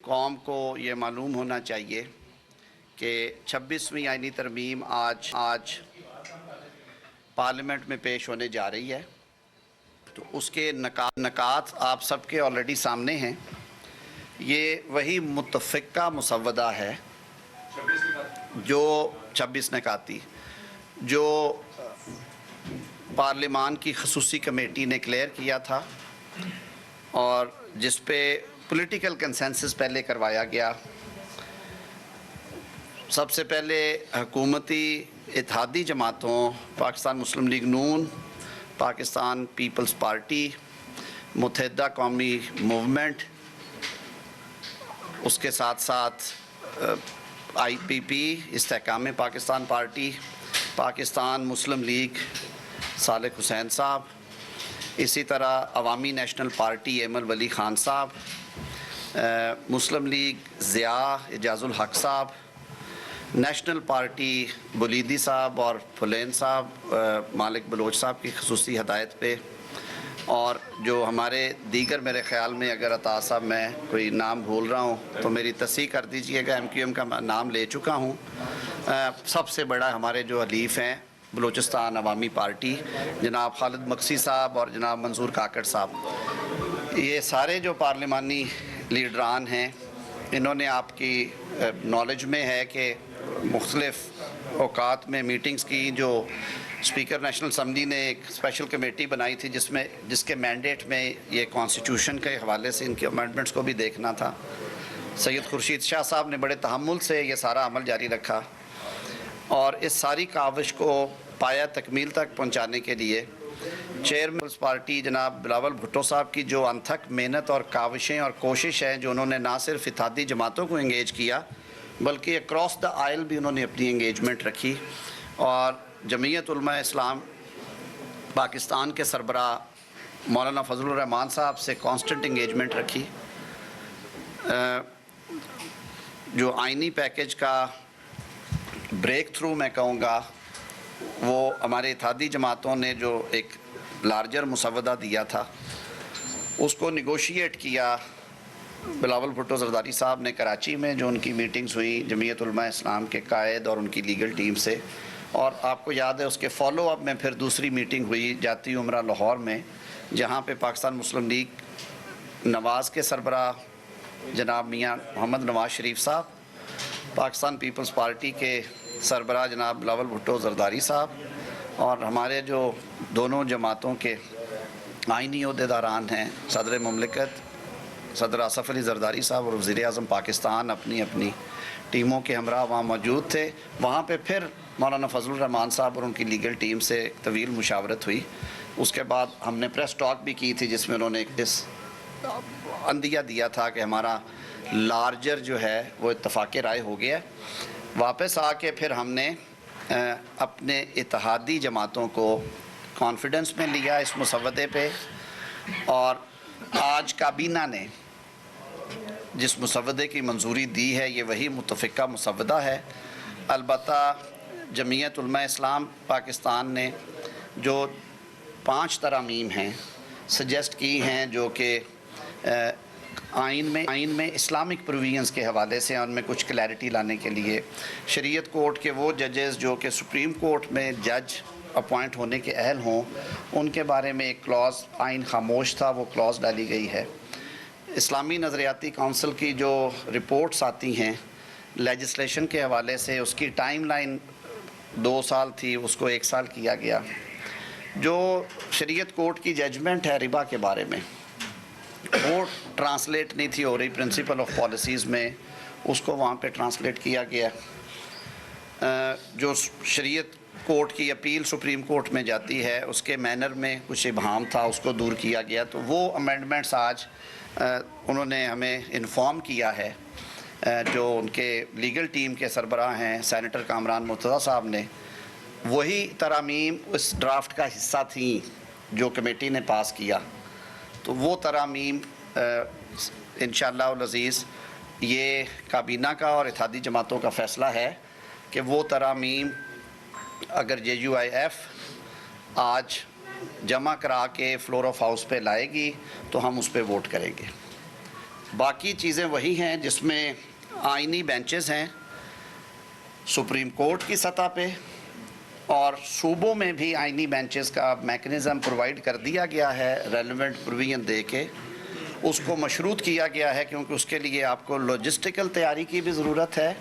قوم کو یہ معلوم ہونا چاہیے کہ 26ویں آئینی ترمیم آج پارلیمنٹ میں پیش ہونے جا رہی ہے، تو اس کے نکات آپ سب کے آلریڈی سامنے ہیں۔ یہ وہی متفقہ مسودہ ہے جو 26 نکاتی جو پارلیمان کی خصوصی کمیٹی نے کلیئر کیا تھا اور جس پہ پولیٹیکل کنسنسس پہلے کروایا گیا۔ سب سے پہلے حکومتی اتحادی جماعتوں پاکستان مسلم لیگ نون، پاکستان پیپلز پارٹی، متحدہ قومی موومنٹ، اس کے ساتھ ساتھ آئی پی پی استحکام پاکستان پارٹی، پاکستان مسلم لیگ صالح حسین صاحب، اسی طرح عوامی نیشنل پارٹی ایمل ولی خان صاحب، مسلم لیگ ضیاء اعجاز الحق صاحب، نیشنل پارٹی بلیدی صاحب اور پھلین صاحب مالک بلوچ صاحب کی خصوصی ہدایت پہ، اور جو ہمارے دیگر، میرے خیال میں اگر عطا صاحب میں کوئی نام بھول رہا ہوں تو میری تصحیح کر دیجئے گا، ایم کیو ایم کا نام لے چکا ہوں۔ سب سے بڑا ہمارے جو حلیف ہیں بلوچستان عوامی پارٹی، جناب خالد مقصی صاحب اور جناب منظور کاکڑ صاحب، یہ سارے جو پارلیمانی لیڈران ہیں، انہوں نے آپ کی نالج میں ہے کہ مختلف اوقات میں میٹنگز کی۔ جو اسپیکر نیشنل اسمبلی نے ایک اسپیشل کمیٹی بنائی تھی جس کے مینڈیٹ میں یہ کانسٹیٹیوشن کے حوالے سے ان کے امینڈمنٹس کو بھی دیکھنا تھا۔ سید خورشید شاہ صاحب نے بڑے تحمل سے یہ سارا عمل جاری رکھا اور اس ساری کاوش کو پایہ تکمیل تک پہنچانے کے لیے چیئرمین پیپلز پارٹی جناب بلاول بھٹو صاحب کی جو انتھک محنت اور کاوشیں اور کوشش ہیں، جو انہوں نے نہ صرف اتحادی جماعتوں کو انگیج کیا بلکہ اکراس دا آئل بھی انہوں نے اپنی انگیجمنٹ رکھی، اور جمعیت علماء اسلام پاکستان کے سربراہ مولانا فضل الرحمان صاحب سے کانسٹنٹ انگیجمنٹ رکھی۔ جو آئینی پیکج کا بریک تھرو میں کہوں گا، وہ ہمارے اتحادی جماعتوں نے جو ایک لارجر مسودہ دیا تھا اس کو نیگوشیٹ کیا بلاول بھٹو زرداری صاحب نے کراچی میں، جو ان کی میٹنگز ہوئی جمعیت علماء اسلام کے قائد اور ان کی لیگل ٹیم سے، اور آپ کو یاد ہے اس کے فالو اپ میں پھر دوسری میٹنگ ہوئی جاتی عمرہ لاہور میں، جہاں پہ پاکستان مسلم لیگ نواز کے سربراہ جناب میاں محمد نواز شریف صاحب، پاکستان پیپلز پارٹی کے سربراہ جناب بلاول بھٹو زرداری صاحب، اور ہمارے جو دونوں جماعتوں کے آئینی عہدیداران ہیں، صدر مملکت صدر آصف علی زرداری صاحب اور وزیر اعظم پاکستان، اپنی اپنی ٹیموں کے ہمراہ وہاں موجود تھے۔ وہاں پہ پھر مولانا فضل الرحمان صاحب اور ان کی لیگل ٹیم سے طویل مشاورت ہوئی۔ اس کے بعد ہم نے پریس ٹاک بھی کی تھی جس میں انہوں نے اس عندیہ دیا تھا کہ ہمارا لارجر جو ہے وہ اتفاق رائے ہو گیا۔ واپس آ کے پھر ہم نے اپنے اتحادی جماعتوں کو کانفیڈنس میں لیا اس مسودے پہ، اور آج کابینہ نے جس مسودے کی منظوری دی ہے یہ وہی متفقہ مسودہ ہے۔ البتہ جمعیت علماء اسلام پاکستان نے جو 5 ترامیم ہیں سجیسٹ کی ہیں، جو کہ آئین میں اسلامک پروویژنز کے حوالے سے ان میں کچھ کلیئرٹی لانے کے لیے، شریعت کورٹ کے وہ ججز جو کہ سپریم کورٹ میں جج اپوائنٹ ہونے کے اہل ہوں، ان کے بارے میں ایک کلاز، آئین خاموش تھا، وہ کلاز ڈالی گئی ہے۔ اسلامی نظریاتی کونسل کی جو رپورٹس آتی ہیں لیجسلیشن کے حوالے سے، اس کی ٹائم لائن 2 سال تھی، اس کو 1 سال کیا گیا۔ جو شریعت کورٹ کی ججمنٹ ہے ربا کے بارے میں، وہ ٹرانسلیٹ نہیں تھی ہو رہی پرنسپل آف پالیسیز میں، اس کو وہاں پہ ٹرانسلیٹ کیا گیا۔ جو شریعت کورٹ کی اپیل سپریم کورٹ میں جاتی ہے، اس کے مینر میں کچھ ابہام تھا، اس کو دور کیا گیا۔ تو وہ امینڈمنٹس آج انہوں نے ہمیں انفارم کیا ہے، جو ان کے لیگل ٹیم کے سربراہ ہیں سینیٹر کامران مرتضیٰ صاحب نے، وہی ترامیم اس ڈرافٹ کا حصہ تھیں جو کمیٹی نے پاس کیا۔ تو وہ ترامیم انشاءاللہ العزیز یہ کابینہ کا اور اتحادی جماعتوں کا فیصلہ ہے کہ وہ ترامیم اگر جے یو آئی ایف آج جمع کرا کے فلور آف ہاؤس پہ لائے گی تو ہم اس پہ ووٹ کریں گے۔ باقی چیزیں وہی ہیں جس میں آئینی بینچز ہیں سپریم کورٹ کی سطح پہ، اور صوبوں میں بھی آئینی بینچز کا میکنزم پرووائڈ کر دیا گیا ہے ریلیونٹ پروویژن دے کے. اس کو مشروط کیا گیا ہے کیونکہ اس کے لیے آپ کو لاجسٹیکل تیاری کی بھی ضرورت ہے،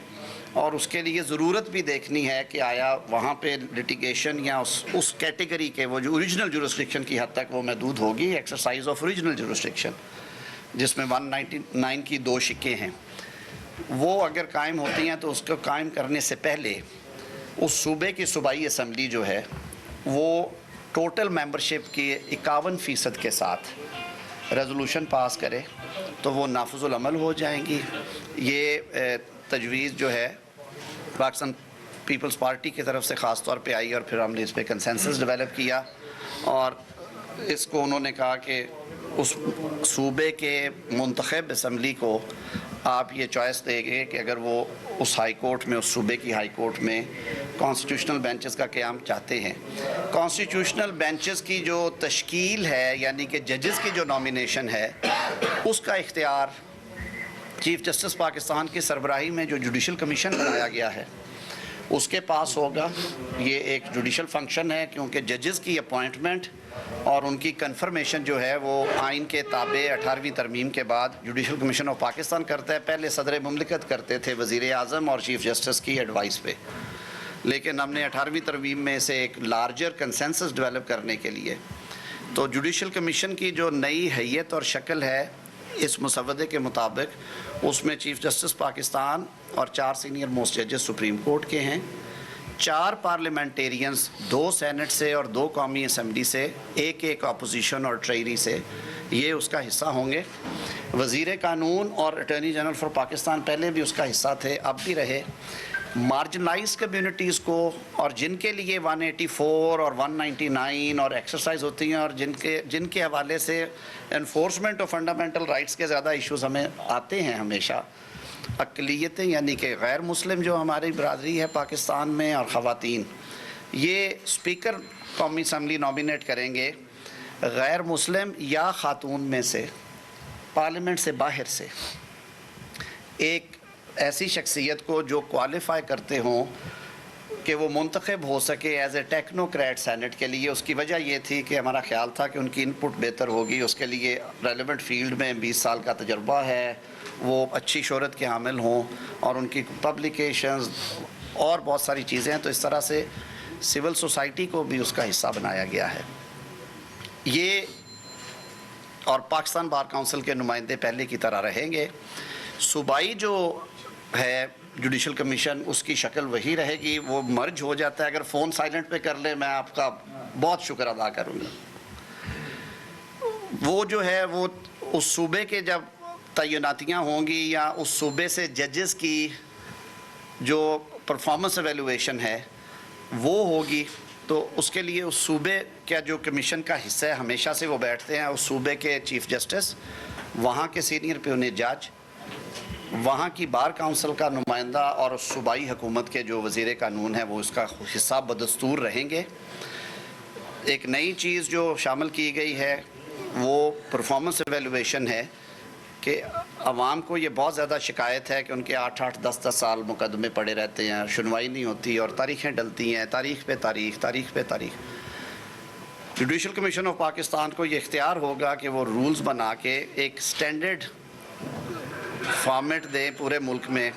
اور اس کے لیے ضرورت بھی دیکھنی ہے کہ آیا وہاں پہ لٹیگیشن یا اس کیٹیگری کے وہ جو اوریجنل جورسڈکشن کی حد تک وہ محدود ہوگی، ایکسرسائز آف اوریجنل جورسڈکشن جس میں 199 کی 2 شقیں ہیں، وہ اگر قائم ہوتی ہیں تو اس کو قائم کرنے سے پہلے اس صوبے کی صوبائی اسمبلی جو ہے وہ ٹوٹل ممبرشپ کی 51% کے ساتھ ریزولوشن پاس کرے تو وہ نافذ العمل ہو جائیں گی. یہ تجویز جو ہے پاکستان پیپلز پارٹی کی طرف سے خاص طور پہ آئی، اور پھر ہم نے اس پہ کنسنسس ڈیولپ کیا، اور اس کو انہوں نے کہا کہ اس صوبے کے منتخب اسمبلی کو آپ یہ چوائس دیں گے کہ اگر وہ اس ہائی کورٹ میں، اس صوبے کی ہائی کورٹ میں کانسٹیٹیوشنل بینچز کا قیام چاہتے ہیں. کانسٹیٹیوشنل بینچز کی جو تشکیل ہے، یعنی کہ ججز کی جو نامینیشن ہے، اس کا اختیار چیف جسٹس پاکستان کی سربراہی میں جو جوڈیشل کمیشن بنایا گیا ہے اس کے پاس ہوگا. یہ ایک جوڈیشل فنکشن ہے کیونکہ ججز کی اپوائنٹمنٹ اور ان کی کنفرمیشن جو ہے وہ آئین کے تابع 18ویں ترمیم کے بعد جوڈیشل کمیشن آف پاکستان کرتا ہے. پہلے صدر مملکت کرتے تھے وزیر اعظم اور چیف جسٹس کی ایڈوائس پہ، لیکن ہم نے 18ویں ترمیم میں اسے ایک لارجر کنسنسس ڈیولپ کرنے کے لیے تو جوڈیشل کمیشن کی جو نئی حیت اور شکل ہے اس مسودے کے مطابق اس میں چیف جسٹس پاکستان اور 4 سینئر موسٹ ججز سپریم کورٹ کے ہیں، 4 پارلیمنٹیرینز، 2 سینٹ سے اور 2 قومی اسمبلی سے، ایک اپوزیشن اور ٹریری سے، یہ اس کا حصہ ہوں گے. وزیر قانون اور اٹارنی جنرل فار پاکستان پہلے بھی اس کا حصہ تھے، اب بھی رہے. مارجنلائز کمیونٹیز کو اور جن کے لیے 184 اور 199 اور ایکسرسائز ہوتی ہیں اور جن کے حوالے سے انفورسمنٹ آف فنڈامنٹل رائٹس کے زیادہ ایشوز ہمیں آتے ہیں ہمیشہ، اقلیتیں یعنی کہ غیر مسلم جو ہماری برادری ہے پاکستان میں اور خواتین، یہ اسپیکر قومی اسمبلی نامینیٹ کریں گے غیر مسلم یا خاتون میں سے، پارلیمنٹ سے باہر سے ایک ایسی شخصیت کو جو کوالیفائی کرتے ہوں کہ وہ منتخب ہو سکے ایز اے ٹیکنوکریٹ سینٹ کے لیے. اس کی وجہ یہ تھی کہ ہمارا خیال تھا کہ ان کی انپٹ بہتر ہوگی، اس کے لیے ریلیونٹ فیلڈ میں 20 سال کا تجربہ ہے، وہ اچھی شہرت کے حامل ہوں اور ان کی پبلیکیشنز اور بہت ساری چیزیں ہیں. تو اس طرح سے سول سوسائٹی کو بھی اس کا حصہ بنایا گیا ہے. یہ اور پاکستان بار کونسل کے نمائندے پہلے کی طرح رہیں گے. صوبائی جو ہے جوڈیشل کمیشن اس کی شکل وہی رہے گی، وہ مرج ہو جاتا ہے. اگر فون سائلنٹ پہ کر لیں میں آپ کا بہت شکر ادا کروں گا. وہ جو ہے وہ اس صوبے کے جب تعیناتیاں ہوں گی یا اس صوبے سے ججز کی جو پرفارمنس ایویلویشن ہے وہ ہوگی، تو اس کے لیے اس صوبے کا جو کمیشن کا حصہ ہے ہمیشہ سے وہ بیٹھتے ہیں اس صوبے کے چیف جسٹس، وہاں کے سینئر پیونی جج، وہاں کی بار کونسل کا نمائندہ اور اس صوبائی حکومت کے جو وزیر قانون ہے وہ اس کا حصہ بدستور رہیں گے. ایک نئی چیز جو شامل کی گئی ہے وہ پرفارمنس ایویلویشن ہے کہ عوام کو یہ بہت زیادہ شکایت ہے کہ ان کے 8-8 10-10 سال مقدمے پڑے رہتے ہیں، سنوائی نہیں ہوتی اور تاریخیں ڈلتی ہیں، تاریخ پہ تاریخ. جوڈیشل کمیشن آف پاکستان کو یہ اختیار ہوگا کہ وہ رولز بنا کے ایک سٹینڈرڈ فارمیٹ دیں پورے ملک میں.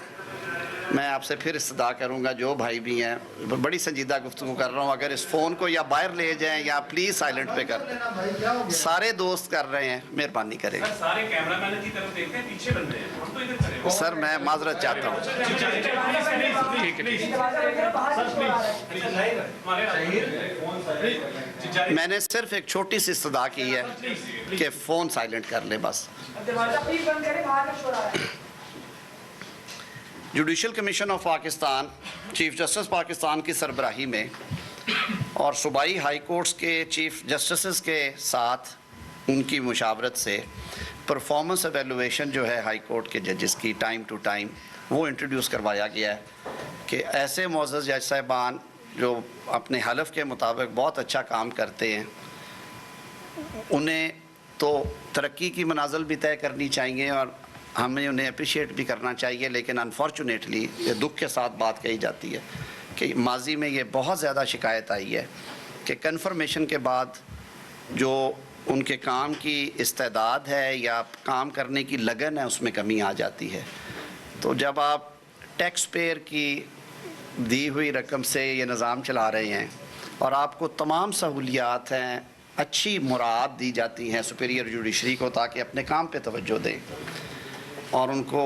میں آپ سے پھر استدعا کروں گا جو بھائی بھی ہیں، بڑی سنجیدہ گفتگو کر رہا ہوں، اگر اس فون کو یا باہر لے جائیں یا پلیز سائلنٹ پہ کر دیں. سارے دوست کر رہے ہیں، مہربانی کریں. سارے کیمرہ مین کی طرف دیکھتے ہیں، پیچھے بن رہے ہیں، ہم تو ادھر کھڑے ہیں. سر میں معذرت چاہتا ہوں. میں نے صرف ایک چھوٹی سی استدعا کی ہے کہ فون سائلنٹ کر لیں بس. Judicial commission of Pakistan chief justice Pakistan کی سربراہی میں اور صوبائی ہائی کورٹس کے چیف جسٹسز کے ساتھ ان کی مشاورت سے پرفارمنس ایویلویشن جو ہے ہائی کورٹ کے ججز کی ٹائم ٹو ٹائم وہ انٹروڈیوس کروایا گیا ہے کہ ایسے معزز جج صاحبان جو اپنے حلف کے مطابق بہت اچھا کام کرتے ہیں انہیں تو ترقی کی منازل بھی طے کرنی چاہیے اور ہمیں انہیں اپریشیٹ بھی کرنا چاہیے، لیکن انفارچونیٹلی یہ دکھ کے ساتھ بات کہی جاتی ہے کہ ماضی میں یہ بہت زیادہ شکایت آئی ہے کہ کنفرمیشن کے بعد جو ان کے کام کی استعداد ہے یا کام کرنے کی لگن ہے اس میں کمی آ جاتی ہے۔ تو جب آپ ٹیکس پیئر کی دی ہوئی رقم سے یہ نظام چلا رہے ہیں اور آپ کو تمام سہولیات ہیں، اچھی مراعات دی جاتی ہیں سپیریئر جوڈیشری کو تاکہ اپنے کام پہ توجہ دیں، اور ان کو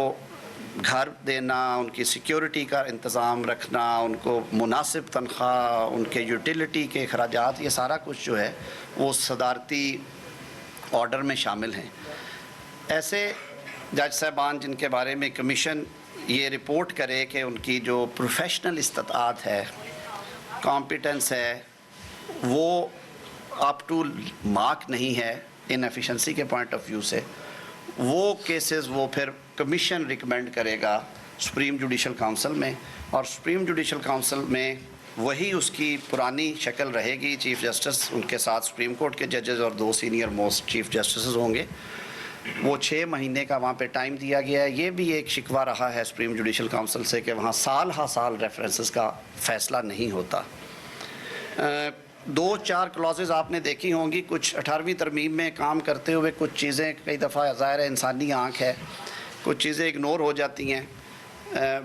گھر دینا، ان کی سیکیورٹی کا انتظام رکھنا، ان کو مناسب تنخواہ، ان کے یوٹیلیٹی کے اخراجات، یہ سارا کچھ جو ہے وہ صدارتی آرڈر میں شامل ہیں۔ ایسے جج صاحبان جن کے بارے میں کمیشن یہ رپورٹ کرے کہ ان کی جو پروفیشنل استطاعت ہے، کمپیٹنس ہے، وہ اپ ٹو مارک نہیں ہے ان ایفیشنسی کے پوائنٹ آف ویو سے، وہ کیسز وہ پھر کمیشن ریکمینڈ کرے گا سپریم جوڈیشل کونسل میں، اور سپریم جوڈیشل کونسل میں وہی اس کی پرانی شکل رہے گی۔ چیف جسٹس، ان کے ساتھ سپریم کورٹ کے ججز اور 2 سینئر موسٹ چیف جسٹسز ہوں گے۔ وہ 6 مہینے کا وہاں پہ ٹائم دیا گیا ہے۔ یہ بھی ایک شکوہ رہا ہے سپریم جوڈیشل کونسل سے کہ وہاں سال ہا سال ریفرنسز کا فیصلہ نہیں ہوتا۔ 2-4 کلازز آپ نے دیکھی ہوں گی، کچھ 18ویں ترمیم میں کام کرتے ہوئے کچھ چیزیں کئی دفعہ ظاہر ہے انسانی آنکھ ہے، کچھ چیزیں اگنور ہو جاتی ہیں۔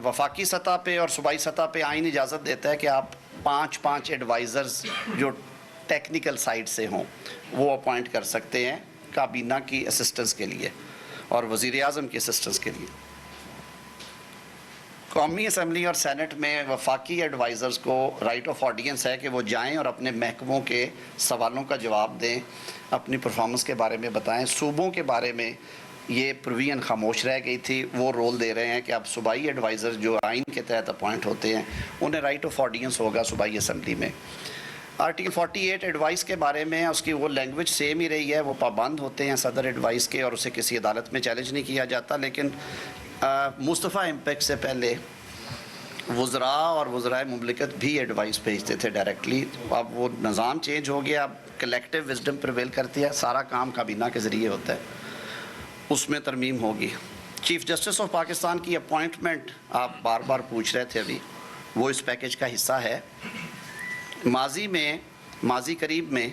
وفاقی سطح پہ اور صوبائی سطح پہ آئین اجازت دیتا ہے کہ آپ 5 ایڈوائزرز جو ٹیکنیکل سائٹ سے ہوں وہ اپوائنٹ کر سکتے ہیں کابینہ کی اسسٹنس کے لیے اور وزیر اعظم کی اسسٹنس کے لیے۔ قومی اسمبلی اور سینٹ میں وفاقی ایڈوائزرز کو رائٹ آف آڈینس ہے کہ وہ جائیں اور اپنے محکموں کے سوالوں کا جواب دیں، اپنی پرفارمنس کے بارے میں بتائیں۔ صوبوں کے بارے میں یہ پروویژن خاموش رہ گئی تھی، وہ رول دے رہے ہیں کہ اب صوبائی ایڈوائزر جو آئین کے تحت اپوائنٹ ہوتے ہیں انہیں رائٹ آف آڈینس ہوگا صوبائی اسمبلی میں۔ آرٹیکل 48 ایڈوائس کے بارے میں اس کی وہ لینگویج سیم ہی رہی ہے، وہ پابند ہوتے ہیں صدر ایڈوائس کے اور اسے کسی عدالت میں چیلنج نہیں کیا جاتا، لیکن مصطفیٰ امپیکٹ سے پہلے وزراء اور وزرائے مملکت بھی ایڈوائس بھیجتے تھے ڈائریکٹلی۔ اب وہ نظام چینج ہو گیا، اب کلیکٹیو وزڈم پریویل کرتی ہے، سارا کام کابینہ کے ذریعے ہوتا ہے، اس میں ترمیم ہوگی۔ چیف جسٹس آف پاکستان کی اپوائنٹمنٹ آپ بار بار پوچھ رہے تھے، ابھی وہ اس پیکیج کا حصہ ہے۔ ماضی قریب میں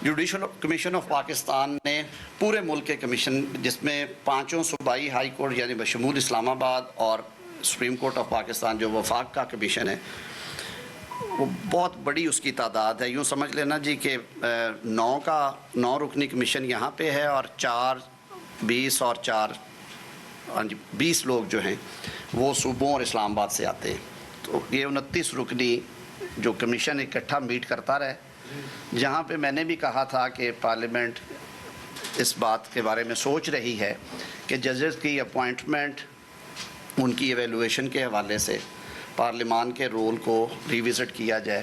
جوڈیشل کمیشن آف پاکستان نے پورے ملک کے کمیشن، جس میں 5 صوبائی ہائی کورٹ یعنی بشمول اسلام آباد اور سپریم کورٹ آف پاکستان جو وفاق کا کمیشن ہے، وہ بہت بڑی اس کی تعداد ہے۔ یوں سمجھ لینا جی کہ 9 رکنی کمیشن یہاں پہ ہے اور 20 اور 20 لوگ جو ہیں وہ صوبوں اور اسلام آباد سے آتے ہیں۔ تو یہ 29 رکنی جو کمیشن اکٹھا میٹ کرتا رہے، جہاں پہ میں نے بھی کہا تھا کہ پارلیمنٹ اس بات کے بارے میں سوچ رہی ہے کہ ججز کی اپوائنٹمنٹ، ان کی ایویلویشن کے حوالے سے پارلیمان کے رول کو ریوزٹ کیا جائے،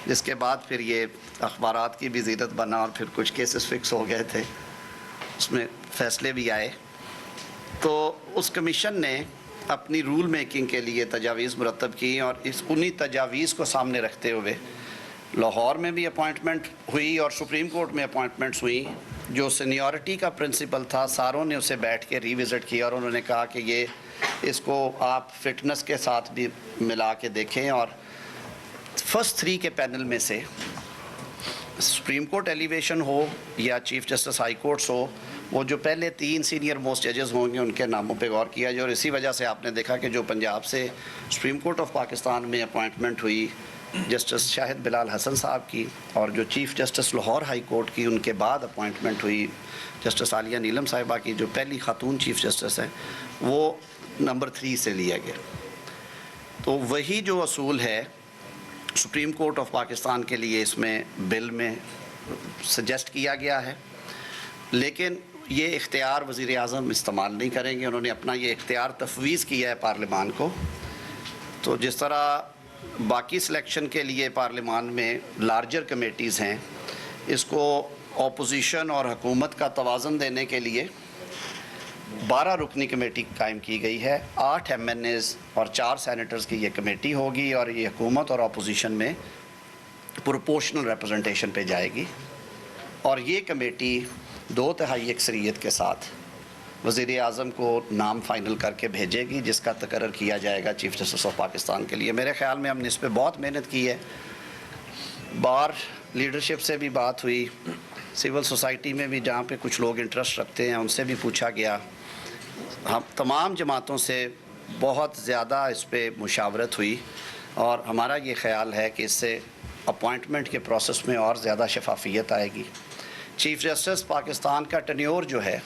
جس کے بعد پھر یہ اخبارات کی بھی زینت بنا اور پھر کچھ کیسز فکس ہو گئے تھے، اس میں فیصلے بھی آئے۔ تو اس کمیشن نے اپنی رول میکنگ کے لیے تجاویز مرتب کی، اور انہی تجاویز کو سامنے رکھتے ہوئے لاہور میں بھی اپوائنٹمنٹ ہوئی اور سپریم کورٹ میں اپوائنٹمنٹس ہوئی۔ جو سینیورٹی کا پرنسپل تھا، ساروں نے اسے بیٹھ کے ریوزٹ کیا اور انہوں نے کہا کہ اس کو آپ فٹنس کے ساتھ بھی ملا کے دیکھیں، اور فرسٹ 3 کے پینل میں سے سپریم کورٹ ایلیویشن ہو یا چیف جسٹس ہائی کورٹس ہو، وہ جو پہلے 3 سینئر موسٹ ججز ہوں گے ان کے ناموں پہ غور کیا جائے۔ اور اسی وجہ سے آپ نے دیکھا کہ جو پنجاب سے سپریم کورٹ آف پاکستان میں اپوائنٹمنٹ ہوئی جسٹس شاہد بلال حسن صاحب کی، اور جو chief justice Lahore high court کی ان کے بعد اپوائنٹمنٹ ہوئی جسٹس عالیہ نیلم صاحبہ کی، جو پہلی خاتون چیف جسٹس ہیں، وہ نمبر 3 سے لیا گیا۔ تو وہی جو اصول ہے سپریم کورٹ آف پاکستان کے لیے اس میں بل میں سجیسٹ کیا گیا ہے، لیکن یہ اختیار وزیر اعظم استعمال نہیں کریں گے۔ انہوں نے اپنا یہ اختیار تفویض کیا ہے پارلیمان کو۔ تو جس طرح باقی سلیکشن کے لیے پارلیمان میں لارجر کمیٹیز ہیں، اس کو اپوزیشن اور حکومت کا توازن دینے کے لیے 12 رکنی کمیٹی قائم کی گئی ہے۔ 8 MNAs اور 4 سینیٹرز کی یہ کمیٹی ہوگی، اور یہ حکومت اور اپوزیشن میں پروپورشنل ریپرزنٹیشن پہ جائے گی، اور یہ کمیٹی 2/3 اکثریت کے ساتھ وزیر اعظم کو نام فائنل کر کے بھیجے گی، جس کا تقرر کیا جائے گا چیف جسٹس آف پاکستان کے لیے۔ میرے خیال میں ہم نے اس پہ بہت محنت کی ہے، بار لیڈرشپ سے بھی بات ہوئی، سول سوسائٹی میں بھی جہاں پہ کچھ لوگ انٹرسٹ رکھتے ہیں ان سے بھی پوچھا گیا، ہم تمام جماعتوں سے بہت زیادہ اس پہ مشاورت ہوئی، اور ہمارا یہ خیال ہے کہ اس سے اپوائنٹمنٹ کے پروسیس میں اور زیادہ شفافیت آئے گی۔ چیف جسٹس پاکستان کا ٹینیور جو ہے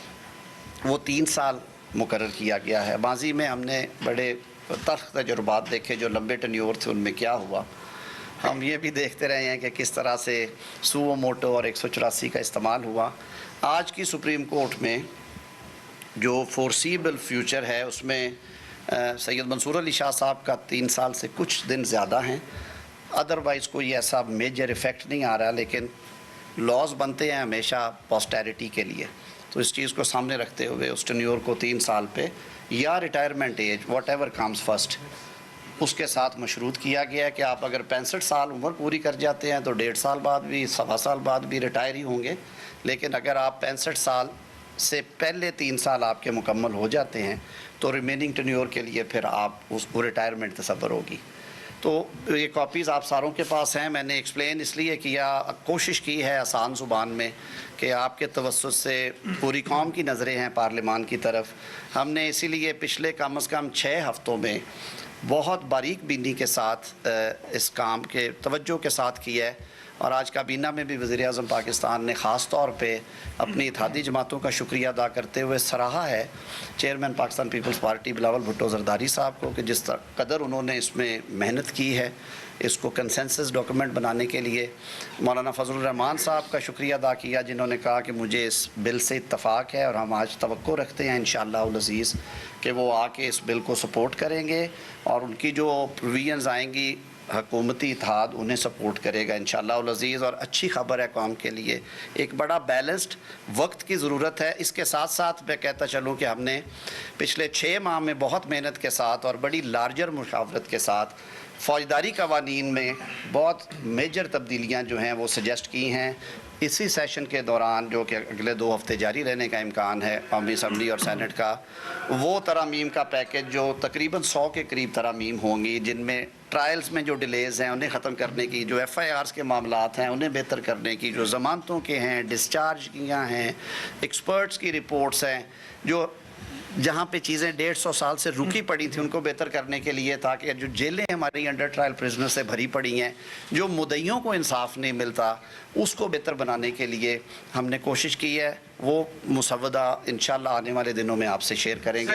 وہ 3 سال مقرر کیا گیا ہے۔ ماضی میں ہم نے بڑے تلخ تجربات دیکھے، جو لمبے ٹینیور تھے ان میں کیا ہوا۔ ہم یہ بھی دیکھتے رہے ہیں کہ کس طرح سے سوو موٹو اور 184 کا استعمال ہوا۔ آج کی سپریم کورٹ میں جو فورسیبل فیوچر ہے اس میں سید منصور علی شاہ صاحب کا 3 سال سے کچھ دن زیادہ ہیں، ادروائز کوئی ایسا میجر ایفیکٹ نہیں آ رہا، لیکن لاز بنتے ہیں ہمیشہ پوسٹیریٹی کے لیے، تو اس چیز کو سامنے رکھتے ہوئے اس ٹینیور کو 3 سال پہ یا retirement age whatever comes first اس کے ساتھ مشروط کیا گیا ہے کہ آپ اگر 65 سال عمر پوری کر جاتے ہیں تو 1.5 سال بعد بھی 1.25 سال بعد بھی ریٹائر ہی ہوں گے، لیکن اگر آپ 65 سال سے پہلے 3 سال آپ کے مکمل ہو جاتے ہیں تو ریمیننگ ٹینیور کے لیے پھر آپ اس کو ریٹائرمنٹ تصور ہوگی۔ تو یہ کاپیز آپ ساروں کے پاس ہیں، میں نے ایکسپلین اس لیے کیا، کوشش کی ہے آسان زبان میں کہ آپ کے توسط سے پوری قوم کی نظریں ہیں پارلیمان کی طرف۔ ہم نے اسی لیے پچھلے کم از کم 6 ہفتوں میں بہت باریک بینی کے ساتھ اس کام کے توجہ کے ساتھ کیا ہے، اور آج کابینہ میں بھی وزیر اعظم پاکستان نے خاص طور پہ اپنی اتحادی جماعتوں کا شکریہ ادا کرتے ہوئے سراہا ہے چیئرمین پاکستان پیپلز پارٹی بلاول بھٹو زرداری صاحب کو کہ جس قدر انہوں نے اس میں محنت کی ہے اس کو کنسنسس ڈاکومنٹ بنانے کے لیے۔ مولانا فضل الرحمان صاحب کا شکریہ ادا کیا جنہوں نے کہا کہ مجھے اس بل سے اتفاق ہے، اور ہم آج توقع رکھتے ہیں انشاءاللہ العزیز کہ وہ آ کے اس بل کو سپورٹ کریں گے، اور ان کی جو پروویژنز آئیں گی حکومتی اتحاد انہیں سپورٹ کرے گا انشاءاللہ العزیز۔ اور اچھی خبر ہے قوم کے لیے، ایک بڑا بیلنسڈ وقت کی ضرورت ہے۔ اس کے ساتھ ساتھ میں کہتا چلوں کہ ہم نے پچھلے 6 ماہ میں بہت محنت کے ساتھ اور بڑی لارجر مشاورت کے ساتھ فوجداری قوانین میں بہت میجر تبدیلیاں جو ہیں وہ سجیسٹ کی ہیں اسی سیشن کے دوران، جو کہ اگلے 2 ہفتے جاری رہنے کا امکان ہے قومی اسمبلی اور سینٹ کا۔ وہ ترامیم کا پیکج جو تقریباً 100 کے قریب ترامیم ہوں گی، جن میں ٹرائلز میں جو ڈیلیز ہیں انہیں ختم کرنے کی، جو FIRs کے معاملات ہیں انہیں بہتر کرنے کی، جو ضمانتوں کے ہیں، ڈسچارج کیاں ہیں، ایکسپرٹس کی رپورٹس ہیں، جو جہاں پہ چیزیں 150 سال سے رکی پڑی تھیں ان کو بہتر کرنے کے لیے، تاکہ جو جیلیں ہماری انڈر ٹرائل پرزنر سے بھری پڑی ہیں، جو مدعیوں کو انصاف نہیں ملتا، اس کو بہتر بنانے کے لیے ہم نے کوشش کی ہے۔ وہ مسودہ انشاءاللہ آنے والے دنوں میں آپ سے شیئر کریں گے۔